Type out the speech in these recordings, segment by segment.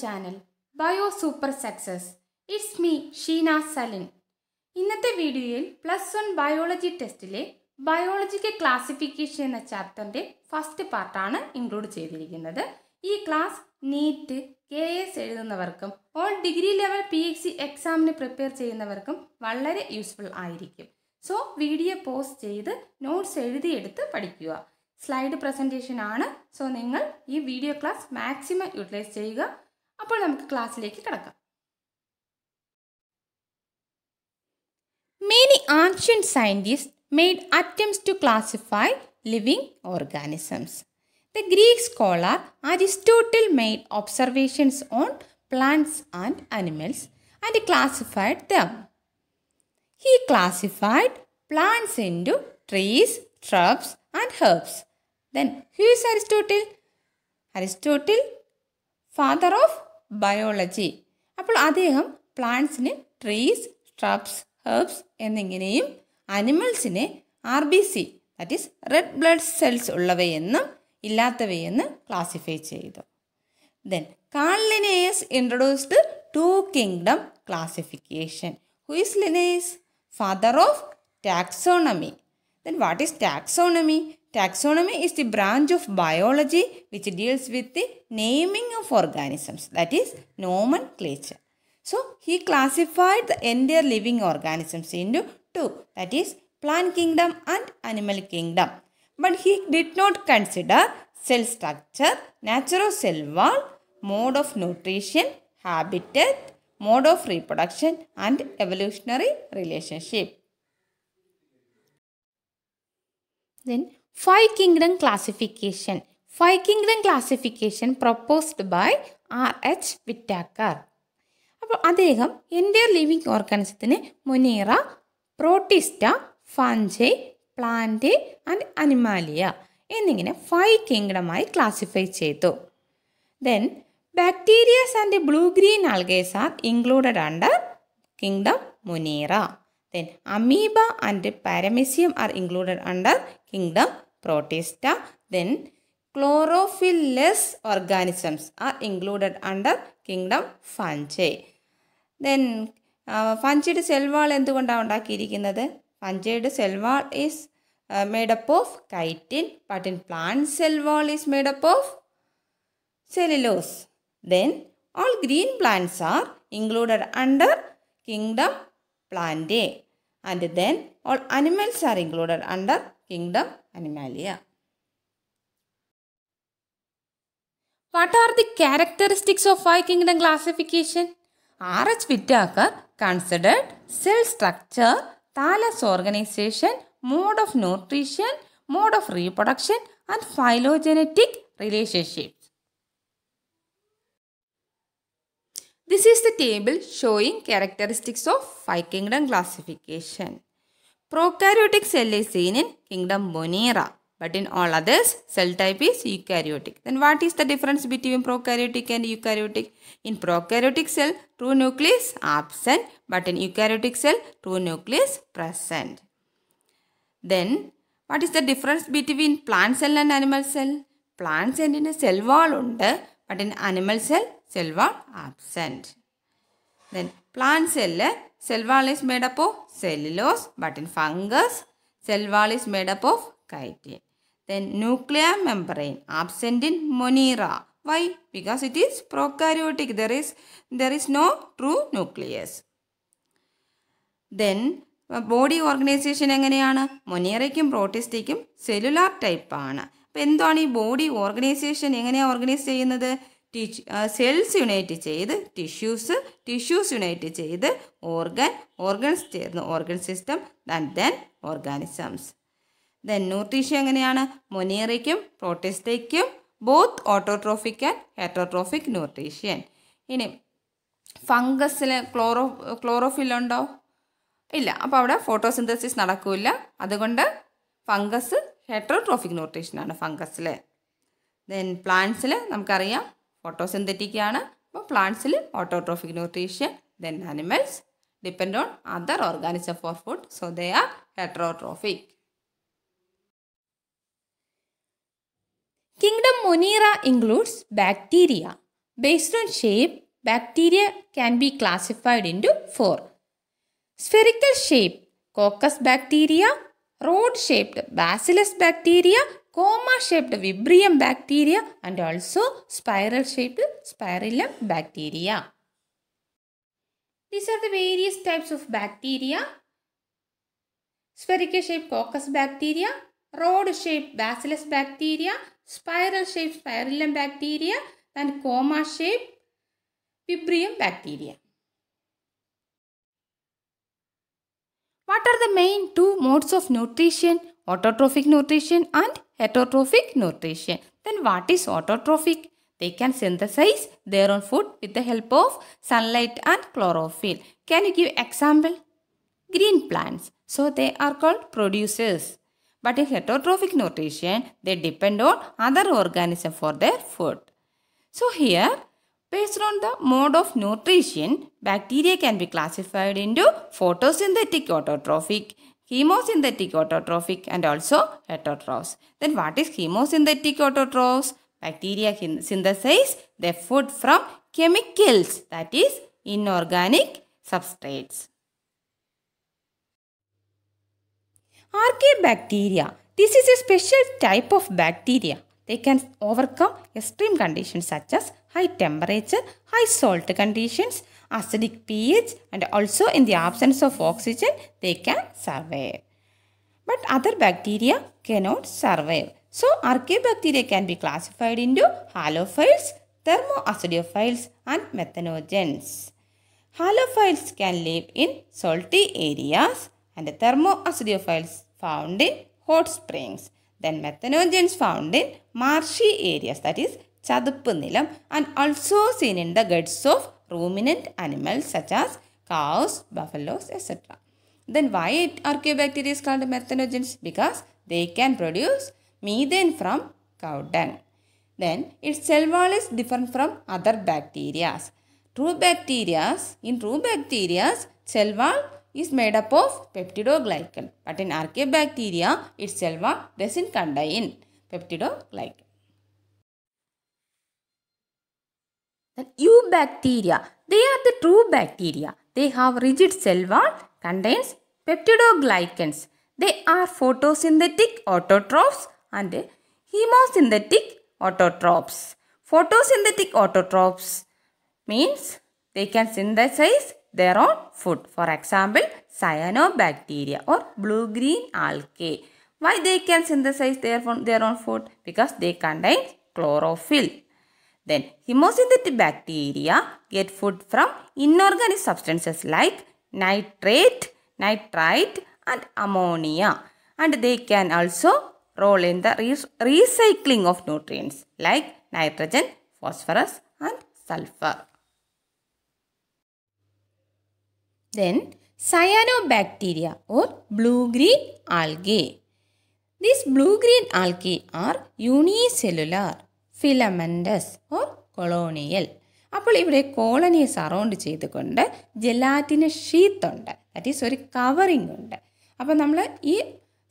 channel Bio Super Success. It's me, Sheena Salin. ഇന്നത്തെ വീഡിയോയിൽ +1 biology ടെസ്റ്റിലെ biological classification എന്ന ചാപ്റ്ററിൻ്റെ ഫസ്റ്റ് പാർട്ടാണ് ഇൻക്ലൂഡ് ചെയ്തിരിക്കുന്നത്. ഈ ക്ലാസ് നീറ്റ്, KS എഴുതുന്നവർക്കും ഓൾ ഡിഗ്രി ലെവൽ PXC എക്സാമിന് പ്രിപ്പയർ ചെയ്യുന്നവർക്കും വളരെ യൂസ്ഫുൾ ആയിരിക്കും. സോ വീഡിയോ പോസ്റ്റ് ചെയ്ത് നോട്ട്സ് എഴുതിയെടുത്ത് പഠിക്കുക. സ്ലൈഡ് പ്രസൻറ്റേഷൻ ആണ്. സോ നിങ്ങൾ ഈ വീഡിയോ ക്ലാസ് മാക്സിമം യൂട്ടിലൈസ് ചെയ്യുക. അപ്പോൾ നമുക്ക് ക്ലാസ്സിലേക്ക് കിടക്കാം. Many ancient scientists made attempts to classify living organisms. The Greek scholar Aristotle made observations on plants and animals and classified them. He classified plants into trees, shrubs and herbs. Then who is Aristotle? Aristotle, father of biology. അപ്പോൾ അദ്ദേഹം പ്ലാന്റ്സിന് trees, shrubs, herbs എന്നിങ്ങനെയും അനിമൽസിനെ RBC, that is red blood cells ഉള്ളവയെന്നും ഇല്ലാത്തവയെന്ന് classify ചെയ്തു. Then Carl Linnaeus introduced two kingdom classification. Who is Linnaeus? Father of taxonomy. Then what is taxonomy? Taxonomy is the branch of biology which deals with the naming of organisms, that is nomenclature. So he classified the entire living organisms into two, that is plant kingdom and animal kingdom. But he did not consider cell structure, nature of cell wall, mode of nutrition, habitat, mode of reproduction and evolutionary relationship. Then five kingdom classification. Five kingdom classification proposed by R.H. Whittaker. അപ്പോൾ അദ്ദേഹം entire living ഓർഗാനിസത്തിന് Monera, Protista, Fungi, plant and Animalia എന്നിങ്ങനെ 5 കിങ്ഡമായി classify ചെയ്തു. Then bacterias and blue green algaes are included under kingdom Monera. Then amoeba and paramecium are included under kingdom protista. Then chlorophylless organisms are included under kingdom fungi. Then ഫഞ്ചിയുടെ cell wall എന്തുകൊണ്ടാണ് ഉണ്ടാക്കിയിരിക്കുന്നത്? ഫഞ്ചിയുടെ cell wall is made up of chitin, but in plant cell wall is made up of cellulose. Then all green plants are included under kingdom Plantae. And then all animals are included under kingdom Animalia. What are the characteristics of five kingdom classification? R.H. Whittaker considered cell structure, thallus organization, mode of nutrition, mode of reproduction and phylogenetic relationships. This is the table showing characteristics of five kingdom classification. Prokaryotic cell is seen in kingdom Monera, but in all others cell type is eukaryotic. Then what is the difference between prokaryotic and eukaryotic? In prokaryotic cell, true nucleus absent, but in eukaryotic cell, true nucleus present. Then what is the difference between plant cell and animal cell? Plant cell in a cell wall ഉണ്ട്, but in animal cell wall absent. Then plant cell wall is made up of cellulose, but in fungus cell wall is made up of chitin. Then nuclear membrane absent in Monera. Why? Because it is prokaryotic. There is no true nucleus. Then body organization എങ്ങനെയാണ്? മൊനീറയ്ക്കും പ്രോട്ടിസ്റ്റയ്ക്കും cellular type ആണ്. അപ്പോൾ എന്താണ് ഈ body organisation? എങ്ങനെയാണ് organise ചെയ്യുന്നത്? Cells unite ചെയ്ത് tissues unite ചെയ്ത് ഓർഗൻസ് ചേർന്ന് organ system, then organisms. Then nutrition എങ്ങനെയാണ്? മൊനീറയ്ക്കും പ്രോട്ടിസ്റ്റയ്ക്കും both autotrophic and heterotrophic nutrition. ഇനി ഫംഗസിൽ ക്ലോറോഫിൽ ഉണ്ടോ? ഇല്ല. അപ്പോൾ അവിടെ ഫോട്ടോസിന്തസിസ് നടക്കില്ല. അതുകൊണ്ട് ഫംഗസ് ഹെറ്ററോട്രോഫിക് ന്യൂട്രീഷനാണ് ഫംഗസിൽ. ദെൻ പ്ലാന്റ്സിൽ നമുക്കറിയാം ഫോട്ടോസിന്തറ്റിക് ആണ്. അപ്പോൾ പ്ലാന്റ്സിൽ autotrophic nutrition. Then animals depend on other organism for food, so they are heterotrophic. Kingdom Monera includes bacteria. Based on shape, bacteria can be classified into 4. Spherical shape, coccus bacteria, rod-shaped bacillus bacteria, comma-shaped vibrio bacteria, and also spiral-shaped spirillum bacteria. These are the various types of bacteria. Spherical-shaped coccus bacteria, rod-shaped bacillus bacteria, spiral-shaped spirillum bacteria, and comma-shaped vibrio bacteria. What are the main two modes of nutrition? Autotrophic nutrition and heterotrophic nutrition. Then what is autotrophic? They can synthesize their own food with the help of sunlight and chlorophyll. Can you give example? Green plants. So they are called producers. But in heterotrophic nutrition, they depend on other organisms for their food. So here, based on the mode of nutrition, bacteria can be classified into photosynthetic autotrophic, chemosynthetic autotrophic, and also heterotrophs. Then what is chemosynthetic autotrophs? Bacteria can synthesize their food from chemicals, that is inorganic substrates. Archaebacteria. This is a special type of bacteria. They can overcome extreme conditions such as high temperature, high salt conditions, acidic pH, and also in the absence of oxygen, they can survive. But other bacteria cannot survive. So, archaebacteria can be classified into halophiles, thermoacidophiles, and methanogens. Halophiles can live in salty areas and thermoacidophiles found in hot springs. Then methanogens found in marshy areas, that is chaduppu nilam, and also seen in the guts of ruminant animals such as cows, buffaloes, etc. Then why archaeobacteria is called methanogens? Because they can produce methane from cow dung. Then its cell wall is different from other bacteria. In true bacteria, cell wall is made up of peptidoglycan. But in archaeobacteria, its cell wall doesn't contain peptidoglycan. Then eubacteria, they are the true bacteria. They have rigid cell wall, contains peptidoglycans. They are photosynthetic autotrophs and hemosynthetic autotrophs. Photosynthetic autotrophs means they can synthesize their own food. For example, cyanobacteria or blue-green algae. Why they can synthesize their own food? Because they contain chlorophyll. Then hemosynthetic bacteria get food from inorganic substances like nitrate, nitrite, and ammonia. And they can also role in the recycling of nutrients like nitrogen, phosphorus, and sulfur. Then cyanobacteria or blue-green algae. These blue-green algae are unicellular, filamentous or colonial. അപ്പോൾ ഇവിടെ കോളനിയെ surround ചെയ്തുകൊണ്ട് gelatinous sheath ഉണ്ട്, that is ഒരു covering ഉണ്ട്. അപ്പോൾ നമ്മൾ ഈ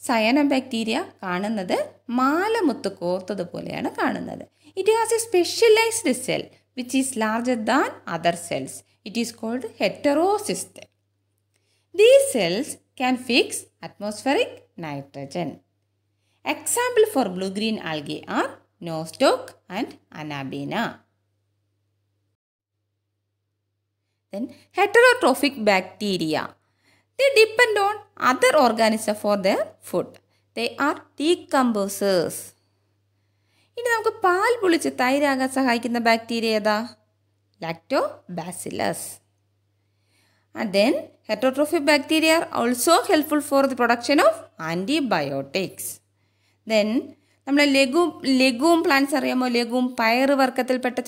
സയനോബാക്ടീരിയ കാണുന്നത് മാലമുത്ത് കോർത്തതുപോലെയാണ് കാണുന്നത്. It has a specialised cell which is larger than other cells. It is called heterocyst. These cells can fix atmospheric nitrogen. Example for blue-green algae are nostoc and anabina. Then heterotrophic bacteria. They depend on other organisms for their food. They are decomposers. ഇനി നമുക്ക് പാൽ പുളിച്ച് തൈരാകാൻ സഹായിക്കുന്ന bacteria ഏതാ? Lactobacillus. And then heterotrophic bacteria are also helpful for the production of antibiotics. Then നമ്മൾ ലെഗൂം plants അറിയാമോ? ലെഗൂം പയർ വർക്കത്തിൽപ്പെട്ട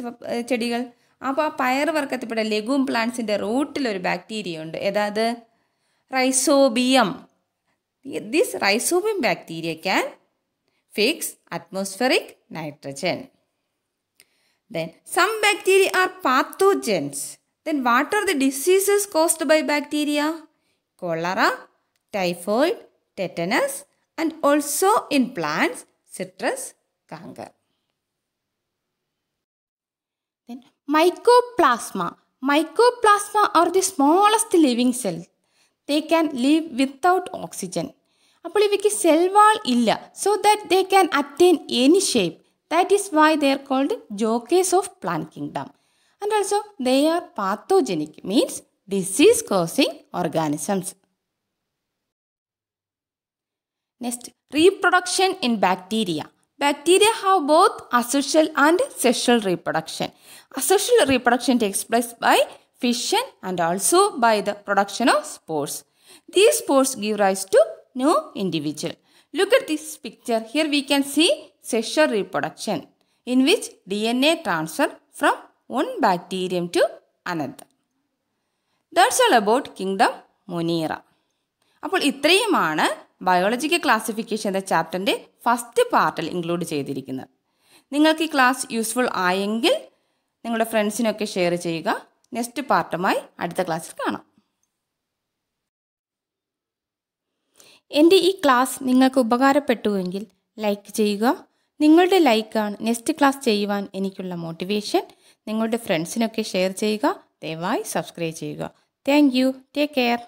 ചെടികൾ. അപ്പോൾ ആ പയർ വർക്കത്തിൽപ്പെട്ട ലെഗൂം പ്ലാന്റ്സിൻ്റെ റൂട്ടിലൊരു ബാക്ടീരിയ ഉണ്ട്. ഏതാത്? Rhizobium. This rhizobium bacteria can fix atmospheric nitrogen. Then some bacteria are pathogens. Then what are the diseases caused by bacteria? Cholera, typhoid, tetanus, and also in plants, citrus canker. Then Mycoplasma. Mycoplasma are the smallest living cells. They can live without oxygen. അപ്പോൾ ഇവയ്ക്ക് cell wall ഇല്ല. So that they can attain any shape. That is why they are called jockeys of plant kingdom. And also they are pathogenic, means disease causing organisms. Next, reproduction in bacteria. Bacteria have both asexual and sexual reproduction. Asexual reproduction takes place by fission and also by the production of spores. These spores give rise to new individual. Look at this picture. Here we can see sexual reproduction in which DNA transfer from one bacterium to another. That's all about kingdom Monera. അപ്പോൾ ഇത്രയുമാണ് biological classification എന്ന ചാപ്റ്ററിൻ്റെ first പാർട്ടിൽ include ചെയ്തിരിക്കുന്നത്. നിങ്ങൾക്ക് ഈ class useful ആയെങ്കിൽ നിങ്ങളുടെ ഫ്രണ്ട്സിനൊക്കെ ഷെയർ ചെയ്യുക. നെക്സ്റ്റ് പാർട്ടുമായി അടുത്ത ക്ലാസ്സിൽ കാണാം. എൻ്റെ ഈ ക്ലാസ് നിങ്ങൾക്ക് ഉപകാരപ്പെട്ടുവെങ്കിൽ ലൈക്ക് ചെയ്യുക. നിങ്ങളുടെ ലൈക്കാണ് നെക്സ്റ്റ് ക്ലാസ് ചെയ്യുവാൻ എനിക്കുള്ള മോട്ടിവേഷൻ. നിങ്ങളുടെ ഫ്രണ്ട്സിനൊക്കെ ഷെയർ ചെയ്യുക. ദയവായി സബ്സ്ക്രൈബ് ചെയ്യുക. Thank you. Take care.